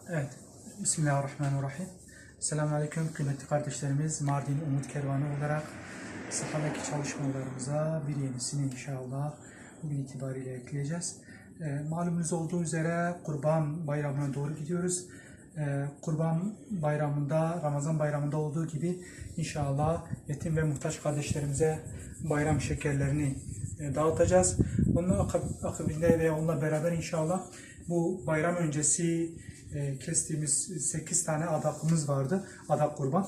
Evet, Bismillahirrahmanirrahim. Selamünaleyküm kıymetli kardeşlerimiz. Mardin Umut Kervanı olarak sahadaki çalışmalarımıza bir yenisini inşallah bugün itibariyle ekleyeceğiz. Malumunuz olduğu üzere Kurban Bayramı'na doğru gidiyoruz. Kurban Bayramı'nda, Ramazan Bayramı'nda olduğu gibi inşallah yetim ve muhtaç kardeşlerimize bayram şekerlerini dağıtacağız. Onun akabinde ve onunla beraber inşallah bu bayram öncesi kestiğimiz 8 tane adaklımız vardı. Adak kurban.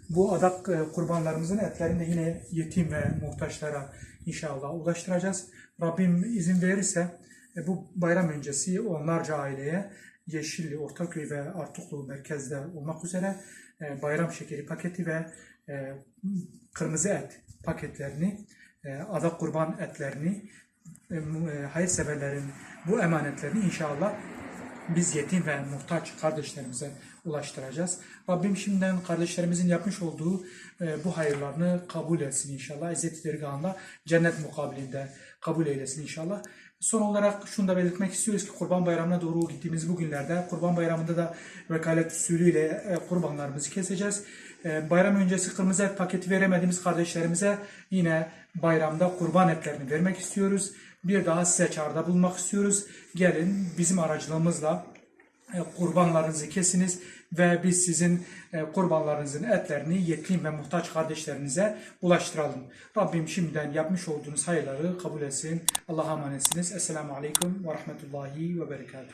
Bu adak kurbanlarımızın etlerini de yine yetim ve muhtaçlara inşallah ulaştıracağız. Rabbim izin verirse bu bayram öncesi onlarca aileye Yeşilli, Ortaköy ve Artuklu merkezde olmak üzere bayram şekeri paketi ve kırmızı et paketlerini, adak kurban etlerini, hayırseverlerin bu emanetlerini inşallah biz yetim ve muhtaç kardeşlerimize ulaştıracağız. Rabbim şimdiden kardeşlerimizin yapmış olduğu bu hayırlarını kabul etsin inşallah. İzzet-i dergahında cennet mukabilinde kabul eylesin inşallah. Son olarak şunu da belirtmek istiyoruz ki Kurban Bayramı'na doğru gittiğimiz bu günlerde Kurban Bayramı'nda da vekalet usulüyle kurbanlarımızı keseceğiz. Bayram öncesi kırmızı et paketi veremediğimiz kardeşlerimize yine bayramda kurban etlerini vermek istiyoruz. Bir daha size çağrıda bulunmak istiyoruz. Gelin bizim aracılığımızla kurbanlarınızı kesiniz ve biz sizin kurbanlarınızın etlerini yetim ve muhtaç kardeşlerinize ulaştıralım. Rabbim şimdiden yapmış olduğunuz hayırları kabul etsin. Allah'a emanetsiniz. Esselamu Aleyküm ve Rahmetullahi ve Berekatuhu.